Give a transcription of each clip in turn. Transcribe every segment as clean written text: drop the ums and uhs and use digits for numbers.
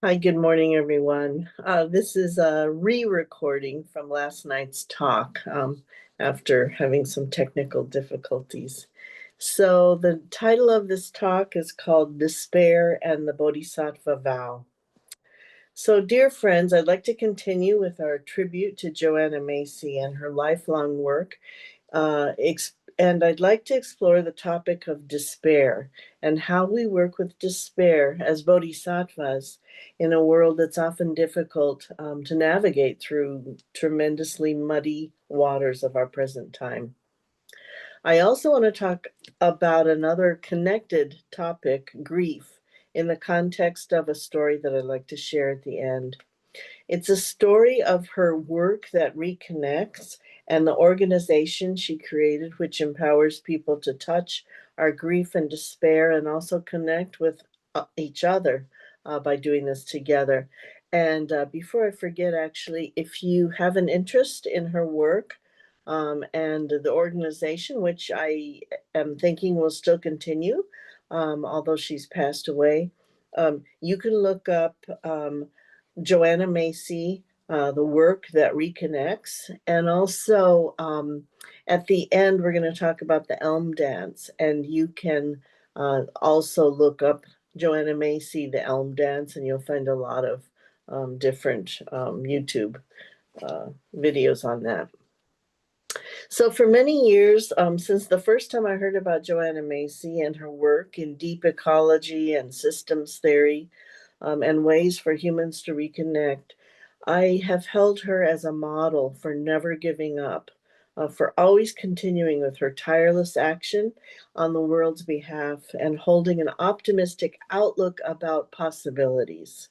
Hi, good morning, everyone. This is a re-recording from last night's talk after having some technical difficulties. So the title of this talk is called Despair and the Bodhisattva Vow. So, dear friends, I'd like to continue with our tribute to Joanna Macy and her lifelong work and I'd like to explore the topic of despair and how we work with despair as bodhisattvas in a world that's often difficult to navigate through tremendously muddy waters of our present time. I also want to talk about another connected topic, grief, in the context of a story that I'd like to share at the end. It's a story of her work that reconnects and the organization she created, which empowers people to touch our grief and despair and also connect with each other by doing this together. And before I forget, actually, if you have an interest in her work and the organization, which I am thinking will still continue, although she's passed away, you can look up Joanna Macy, the work that reconnects. And also at the end, we're going to talk about the Elm Dance. And you can also look up Joanna Macy, the Elm Dance, and you'll find a lot of different YouTube videos on that. So for many years, since the first time I heard about Joanna Macy and her work in deep ecology and systems theory, and ways for humans to reconnect, I have held her as a model for never giving up, for always continuing with her tireless action on the world's behalf and holding an optimistic outlook about possibilities.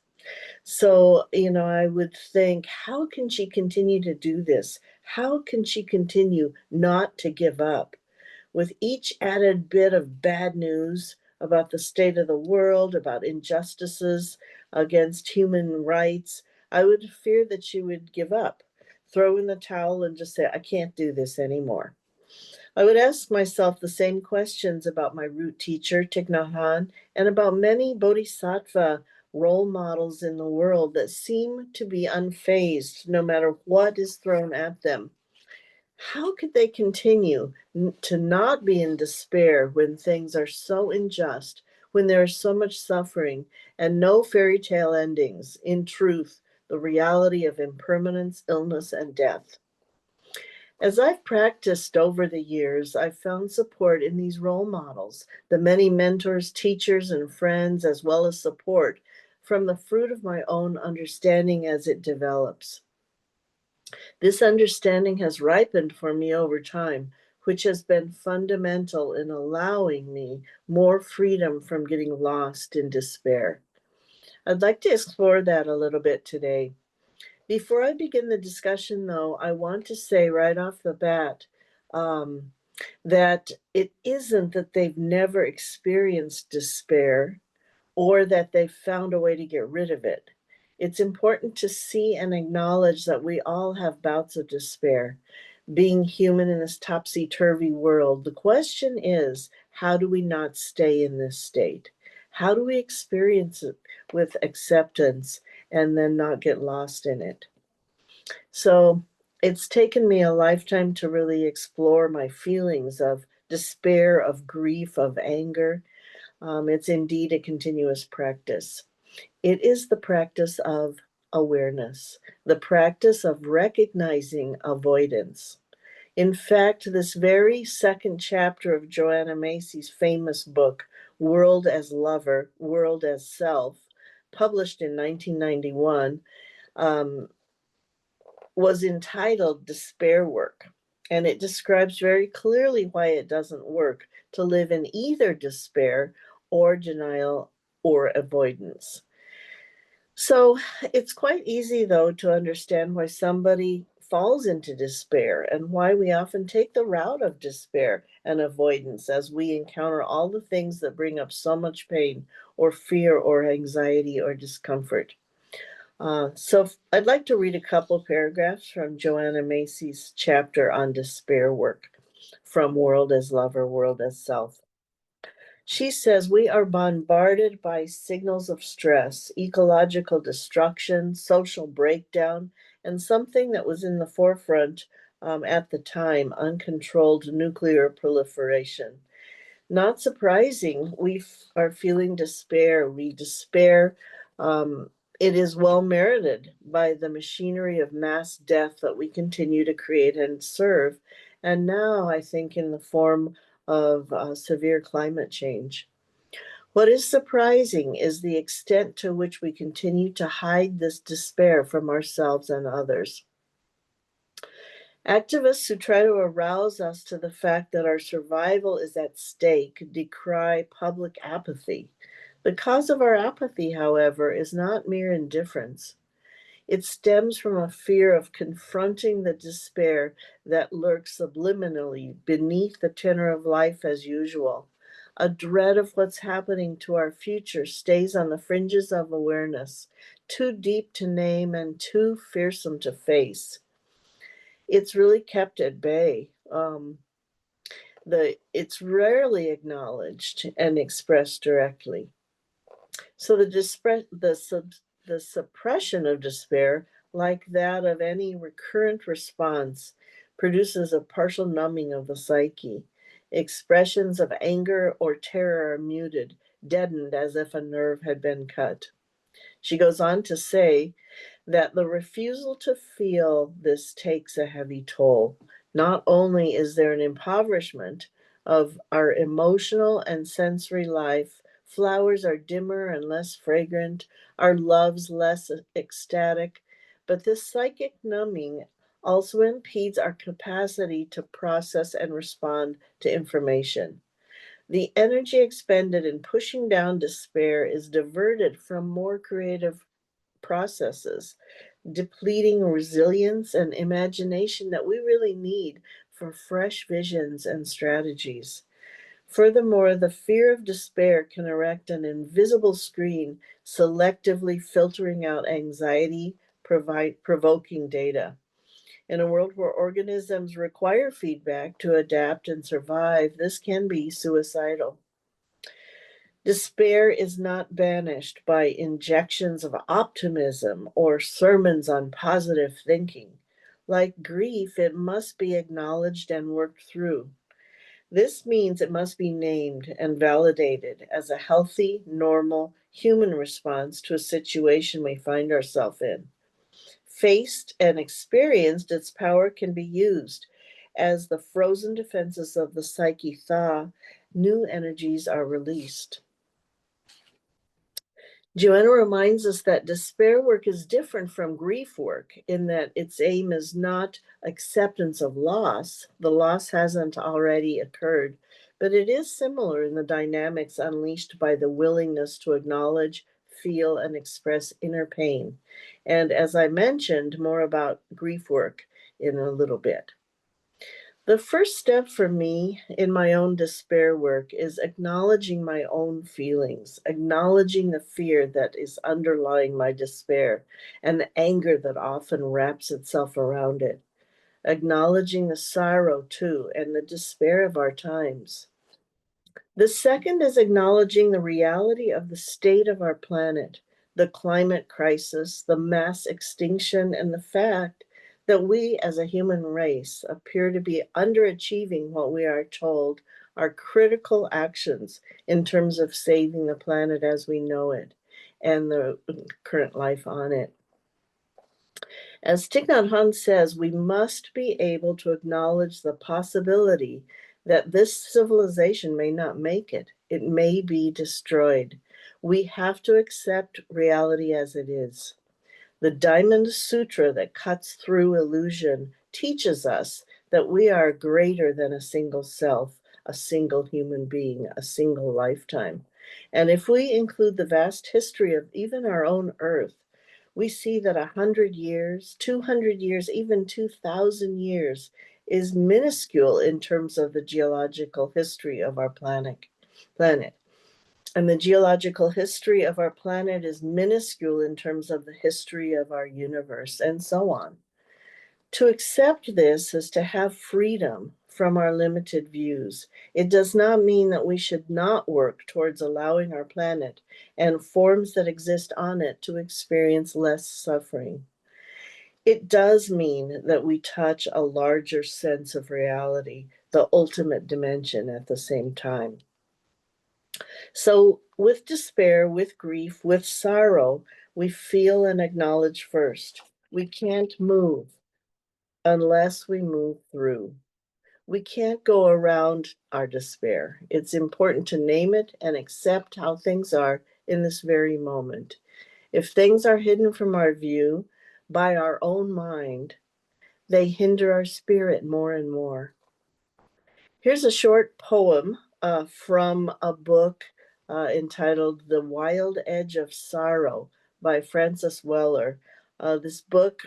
So, I would think, how can she continue to do this? How can she continue not to give up? With each added bit of bad news about the state of the world, about injustices against human rights, I would fear that she would give up, throw in the towel, and just say, I can't do this anymore. I would ask myself the same questions about my root teacher, Thich Nhat Hanh, and about many bodhisattva role models in the world that seem to be unfazed no matter what is thrown at them. How could they continue to not be in despair when things are so unjust, when there is so much suffering and no fairy tale endings? In truth, the reality of impermanence, illness, and death. As I've practiced over the years, I've found support in these role models, the many mentors, teachers, and friends, as well as support from the fruit of my own understanding as it develops. This understanding has ripened for me over time, which has been fundamental in allowing me more freedom from getting lost in despair. I'd like to explore that a little bit today. Before I begin the discussion, though, I want to say right off the bat that it isn't that they've never experienced despair or that they've found a way to get rid of it. It's important to see and acknowledge that we all have bouts of despair. Being human in this topsy-turvy world, the question is, how do we not stay in this state? How do we experience it with acceptance and then not get lost in it? So it's taken me a lifetime to really explore my feelings of despair, of grief, of anger. It's indeed a continuous practice. It is the practice of awareness, the practice of recognizing avoidance. In fact, this very second chapter of Joanna Macy's famous book, World as Lover, World as Self, published in 1991, was entitled Despair Work. And it describes very clearly why it doesn't work to live in either despair or denial or avoidance. So it's quite easy, though, to understand why somebody falls into despair and why we often take the route of despair and avoidance as we encounter all the things that bring up so much pain or fear or anxiety or discomfort. So I'd like to read a couple paragraphs from Joanna Macy's chapter on despair work from World as Lover, World as Self. She says we are bombarded by signals of stress, ecological destruction, social breakdown, and something that was in the forefront at the time, uncontrolled nuclear proliferation. Not surprising, we are feeling despair. We despair. Um, it is well merited by the machinery of mass death that we continue to create and serve. And now, I think, in the form of severe climate change. What is surprising is the extent to which we continue to hide this despair from ourselves and others. Activists who try to arouse us to the fact that our survival is at stake decry public apathy. The cause of our apathy, however, is not mere indifference. It stems from a fear of confronting the despair that lurks subliminally beneath the tenor of life as usual. A dread of what's happening to our future stays on the fringes of awareness, too deep to name and too fearsome to face. It's really kept at bay. It's rarely acknowledged and expressed directly. So the suppression of despair, like that of any recurrent response, produces a partial numbing of the psyche. Expressions of anger or terror are muted, deadened as if a nerve had been cut. She goes on to say that the refusal to feel this takes a heavy toll. Not only is there an impoverishment of our emotional and sensory life, flowers are dimmer and less fragrant, our loves less ecstatic, but this psychic numbing also impedes our capacity to process and respond to information. The energy expended in pushing down despair is diverted from more creative processes, depleting resilience and imagination that we really need for fresh visions and strategies. Furthermore, the fear of despair can erect an invisible screen, selectively filtering out anxiety, provoking data. In a world where organisms require feedback to adapt and survive, this can be suicidal. Despair is not banished by injections of optimism or sermons on positive thinking. Like grief, it must be acknowledged and worked through. This means it must be named and validated as a healthy, normal, human response to a situation we find ourselves in. Faced and experienced, its power can be used. As the frozen defenses of the psyche thaw, new energies are released. Joanna reminds us that despair work is different from grief work in that its aim is not acceptance of loss. The loss hasn't already occurred, but it is similar in the dynamics unleashed by the willingness to acknowledge, feel, and express inner pain. And as I mentioned, more about grief work in a little bit. The first step for me in my own despair work is acknowledging my own feelings, acknowledging the fear that is underlying my despair and the anger that often wraps itself around it, acknowledging the sorrow too and the despair of our times. The second is acknowledging the reality of the state of our planet, the climate crisis, the mass extinction, and the fact that we as a human race appear to be underachieving what we are told are critical actions in terms of saving the planet as we know it and the current life on it. As Thich Nhat Hanh says, we must be able to acknowledge the possibility that this civilization may not make it. It may be destroyed. We have to accept reality as it is. The Diamond Sutra that cuts through illusion teaches us that we are greater than a single self, a single human being, a single lifetime. And if we include the vast history of even our own Earth, we see that 100 years, 200 years, even 2,000 years is minuscule in terms of the geological history of our planet. And the geological history of our planet is minuscule in terms of the history of our universe, and so on. To accept this is to have freedom from our limited views. It does not mean that we should not work towards allowing our planet and forms that exist on it to experience less suffering. It does mean that we touch a larger sense of reality, the ultimate dimension at the same time. So, with despair, with grief, with sorrow, we feel and acknowledge first. We can't move unless we move through. We can't go around our despair. It's important to name it and accept how things are in this very moment. If things are hidden from our view by our own mind, they hinder our spirit more and more. Here's a short poem from a book entitled The Wild Edge of Sorrow by Francis Weller. This book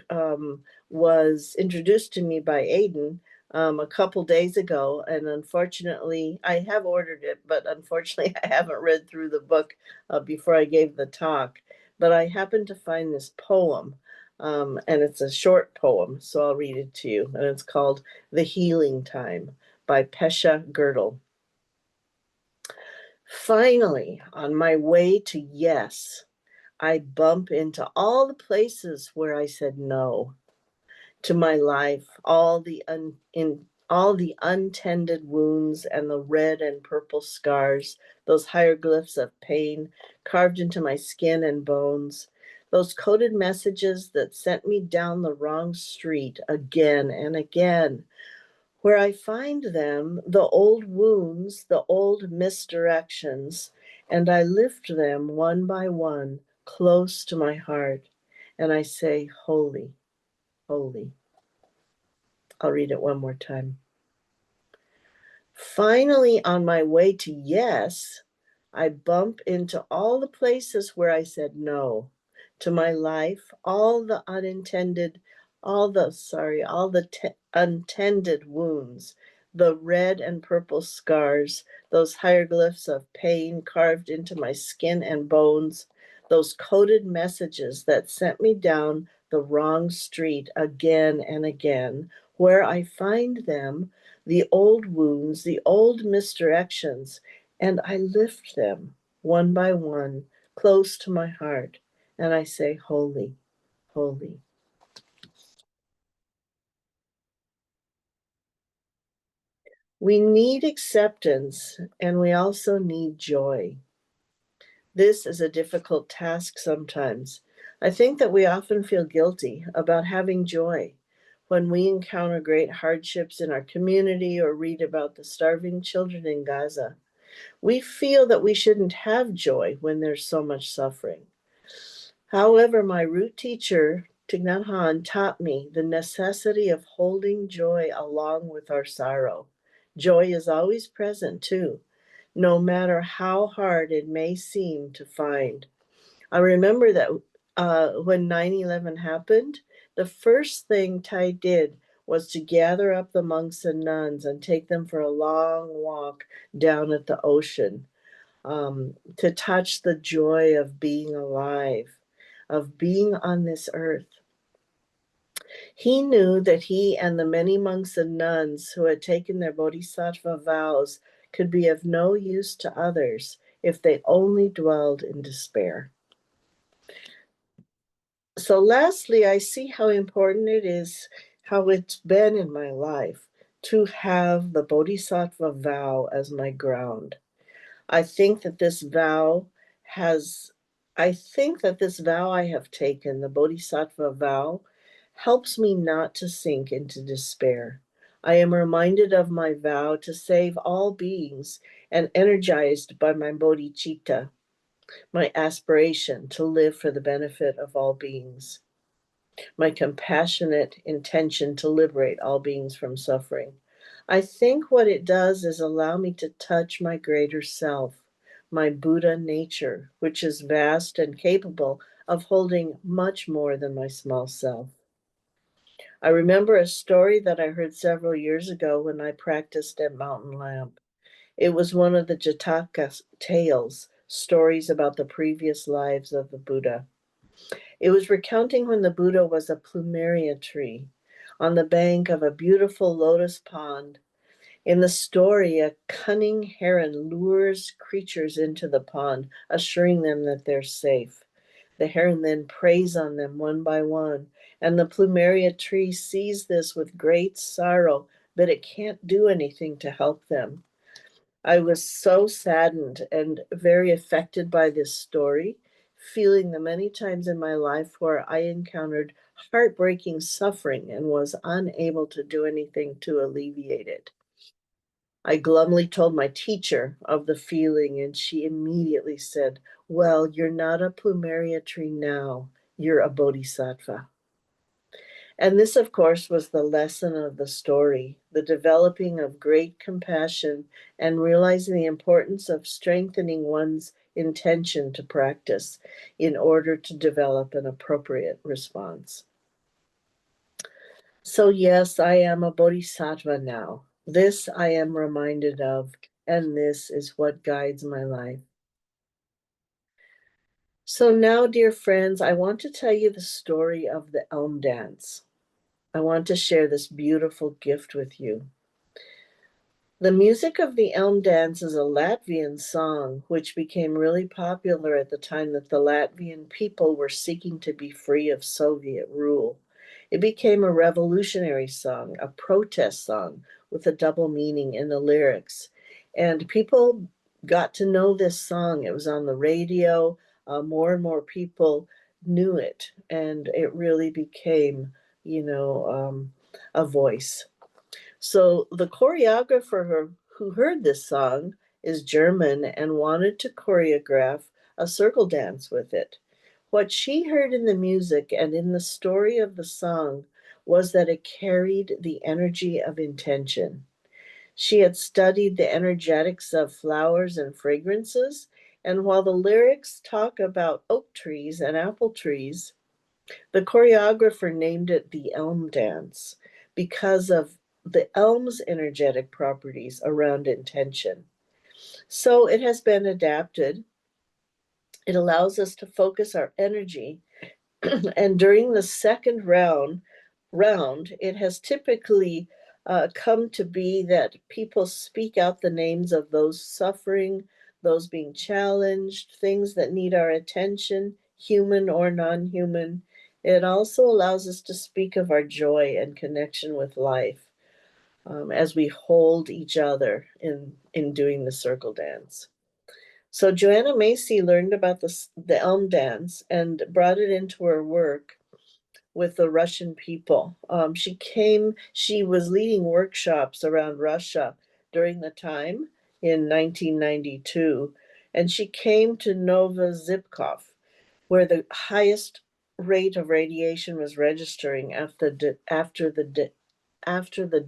was introduced to me by Aidan a couple days ago, and unfortunately, I have ordered it, but unfortunately, I haven't read through the book before I gave the talk. But I happened to find this poem, and it's a short poem, so I'll read it to you, and it's called The Healing Time by Pesha Girdle. Finally, on my way to yes, I bump into all the places where I said no to my life, all the untended wounds and the red and purple scars, those hieroglyphs of pain carved into my skin and bones, those coded messages that sent me down the wrong street again and again. Where I find them, the old wounds, the old misdirections, and I lift them one by one close to my heart, and I say, holy, holy. I'll read it one more time. Finally, on my way to yes, I bump into all the places where I said no to my life, all the untended wounds, the red and purple scars, those hieroglyphs of pain carved into my skin and bones, those coded messages that sent me down the wrong street again and again, where I find them, the old wounds, the old misdirections, and I lift them one by one close to my heart, and I say, holy, holy. We need acceptance, and we also need joy. This is a difficult task sometimes. I think that we often feel guilty about having joy when we encounter great hardships in our community or read about the starving children in Gaza. We feel that we shouldn't have joy when there's so much suffering. However, my root teacher, Thich Nhat Hanh, taught me the necessity of holding joy along with our sorrow. Joy is always present too, no matter how hard it may seem to find. I remember that when 9/11 happened, the first thing Thai did was to gather up the monks and nuns and take them for a long walk down at the ocean, to touch the joy of being alive, of being on this earth. He knew that he and the many monks and nuns who had taken their Bodhisattva vows could be of no use to others if they only dwelled in despair. So, lastly, I see how important it is, how it's been in my life to have the Bodhisattva vow as my ground. I think that this vow has, I think that this vow I have taken, the Bodhisattva vow, helps me not to sink into despair. I am reminded of my vow to save all beings and energized by my bodhicitta, my aspiration to live for the benefit of all beings, my compassionate intention to liberate all beings from suffering. I think what it does is allow me to touch my greater self, my Buddha nature, which is vast and capable of holding much more than my small self. I remember a story that I heard several years ago when I practiced at Mountain Lamp. It was one of the Jataka tales, stories about the previous lives of the Buddha. It was recounting when the Buddha was a plumeria tree on the bank of a beautiful lotus pond, In the story, a cunning heron lures creatures into the pond, assuring them that they're safe. The heron then preys on them one by one, and the plumeria tree sees this with great sorrow, but it can't do anything to help them. I was so saddened and very affected by this story, feeling the many times in my life where I encountered heartbreaking suffering and was unable to do anything to alleviate it. I glumly told my teacher of the feeling, and she immediately said, "Well, you're not a plumeria tree now, you're a bodhisattva." And this, of course, was the lesson of the story, the developing of great compassion and realizing the importance of strengthening one's intention to practice in order to develop an appropriate response. So, yes, I am a bodhisattva now. This I am reminded of, and this is what guides my life. So, now, dear friends, I want to tell you the story of the elm dance. I want to share this beautiful gift with you. The music of the Elm Dance is a Latvian song which became really popular at the time that the Latvian people were seeking to be free of Soviet rule. It became a revolutionary song, a protest song with a double meaning in the lyrics. And people got to know this song. It was on the radio. More and more people knew it, and it really became, a voice. So the choreographer who heard this song is German and wanted to choreograph a circle dance with it. What she heard in the music and in the story of the song was that it carried the energy of intention. She had studied the energetics of flowers and fragrances, and while the lyrics talk about oak trees and apple trees, the choreographer named it the Elm Dance because of the elm's energetic properties around intention. So it has been adapted. It allows us to focus our energy. And during the second round, it has typically come to be that people speak out the names of those suffering, those being challenged, things that need our attention, human or non-human. It also allows us to speak of our joy and connection with life as we hold each other in doing the circle dance. So Joanna Macy learned about the elm dance and brought it into her work with the Russian people. She was leading workshops around Russia during the time in 1992, and she came to Novozhivkov, where the highest rate of radiation was registering after the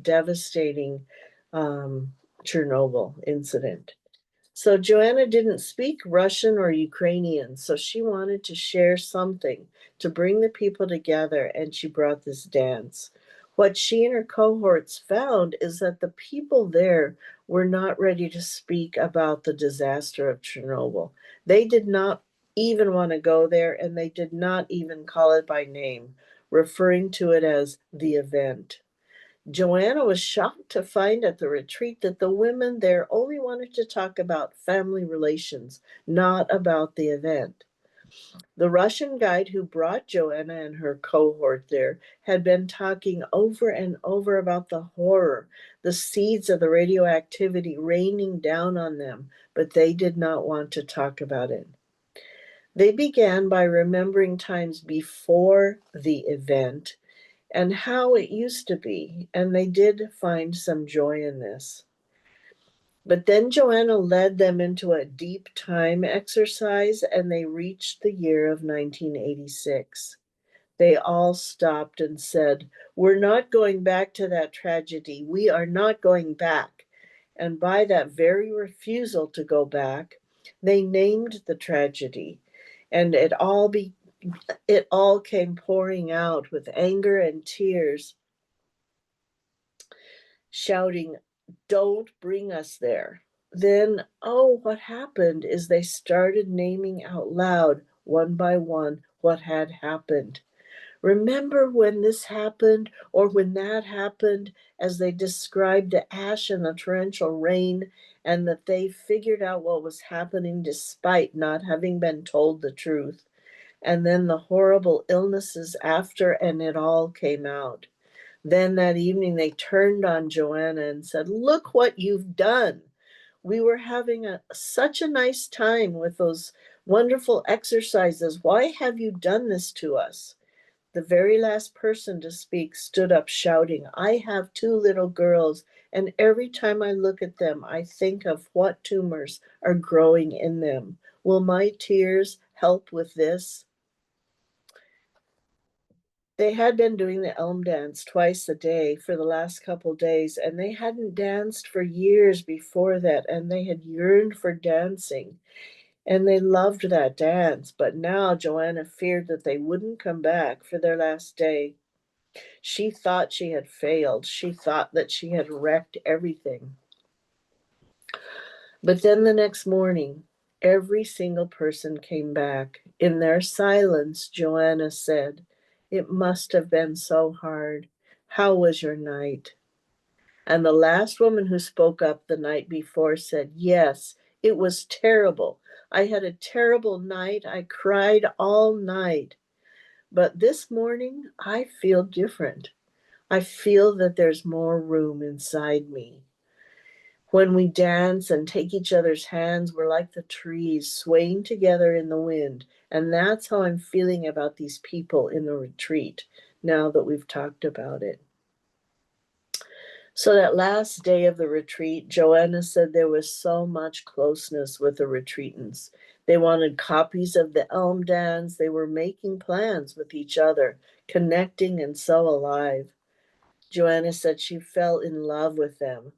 devastating Chernobyl incident. So Joanna didn't speak Russian or Ukrainian, so she wanted to share something to bring the people together, and she brought this dance. What she and her cohorts found is that the people there were not ready to speak about the disaster of Chernobyl. They did not even want to go there, and they did not even call it by name, referring to it as the event. Joanna was shocked to find at the retreat that the women there only wanted to talk about family relations, not about the event. The Russian guide who brought Joanna and her cohort there had been talking over and over about the horror, the seeds of the radioactivity raining down on them, but they did not want to talk about it. They began by remembering times before the event and how it used to be, and they did find some joy in this. But then Joanna led them into a deep time exercise, and they reached the year of 1986. They all stopped and said, "We're not going back to that tragedy. We are not going back." And by that very refusal to go back, they named the tragedy, and it all came pouring out with anger and tears, shouting, "Don't bring us there." Then, oh, what happened is they started naming out loud, one by one, what had happened. Remember when this happened or when that happened, as they described the ash and the torrential rain, and that they figured out what was happening despite not having been told the truth. And then the horrible illnesses after, and it all came out. Then that evening, they turned on Joanna and said, "Look what you've done. We were having such a nice time with those wonderful exercises. Why have you done this to us?" The very last person to speak stood up shouting, "I have two little girls, and every time I look at them, I think of what tumors are growing in them. Will my tears help with this?" They had been doing the elm dance twice a day for the last couple days, and they hadn't danced for years before that, and they had yearned for dancing, and they loved that dance. But now Joanna feared that they wouldn't come back for their last day. She thought she had failed. She thought that she had wrecked everything. But then the next morning, every single person came back. In their silence, Joanna said, "It must have been so hard. How was your night?" And the last woman who spoke up the night before said, "Yes, it was terrible. I had a terrible night. I cried all night. But this morning, I feel different. I feel that there's more room inside me. When we dance and take each other's hands, we're like the trees swaying together in the wind. And that's how I'm feeling about these people in the retreat now that we've talked about it." So that last day of the retreat, Joanna said there was so much closeness with the retreatants. They wanted copies of the elm dance. They were making plans with each other, connecting and so alive. Joanna said she fell in love with them,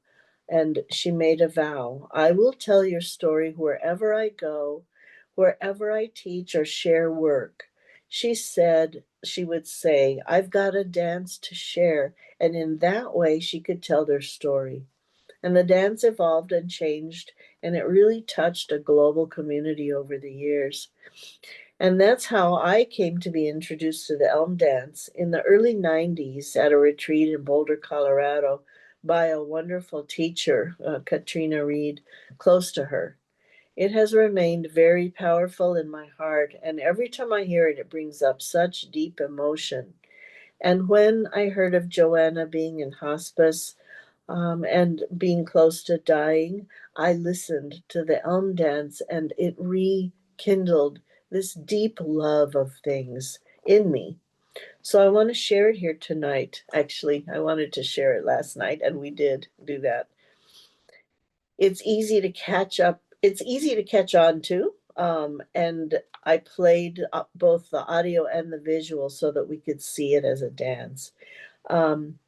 and she made a vow: "I will tell your story wherever I go, wherever I teach or share work." She said she would say, "I've got a dance to share," and in that way she could tell their story. And the dance evolved and changed, and it really touched a global community over the years. And that's how I came to be introduced to the elm dance in the early 90s at a retreat in Boulder, Colorado, by a wonderful teacher, Katrina Reed, close to her. It has remained very powerful in my heart, and every time I hear it, it brings up such deep emotion. And when I heard of Joanna being in hospice, and being close to dying, I listened to the elm dance, and it rekindled this deep love of things in me. So I want to share it here tonight. Actually, I wanted to share it last night, and we did do that. It's easy to catch up. It's easy to catch on to. And I played both the audio and the visual so that we could see it as a dance. Um,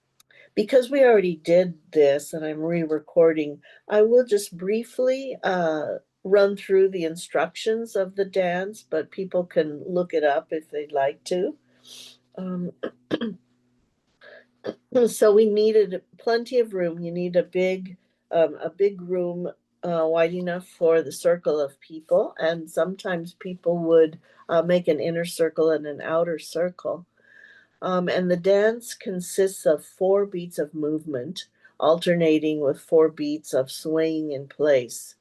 because we already did this and I'm re-recording, I will just briefly run through the instructions of the dance, but people can look it up if they'd like to. Um, so we needed plenty of room. You need a big room wide enough for the circle of people, and sometimes people would make an inner circle and an outer circle. And the dance consists of 4 beats of movement, alternating with 4 beats of swaying in place.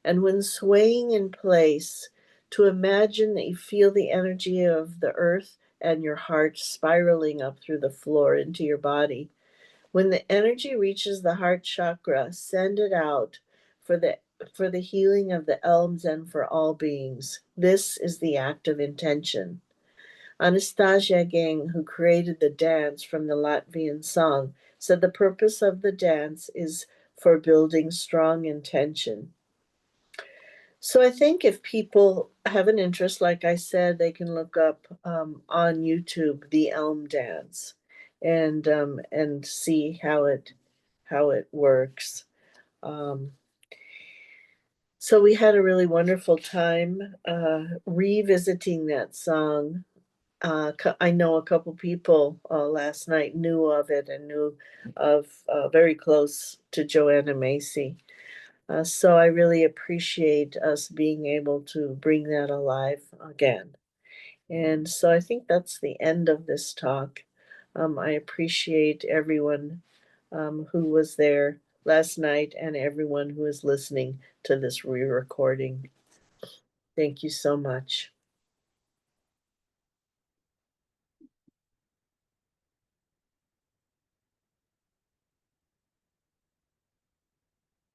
And when swaying in place, to imagine that you feel the energy of the earth and your heart spiraling up through the floor into your body. When the energy reaches the heart chakra, send it out for the for the healing of the elms and for all beings. This is the act of intention. Anastasia Gang, who created the dance from the Latvian song, said the purpose of the dance is for building strong intention. So I think if people have an interest, like I said, they can look up on YouTube the Elm Dance and see how it works. Um, so we had a really wonderful time revisiting that song. I know a couple people last night knew of it and knew of very close to Joanna Macy. So I really appreciate us being able to bring that alive again. And so I think that's the end of this talk. I appreciate everyone who was there last night and everyone who is listening to this re-recording. Thank you so much.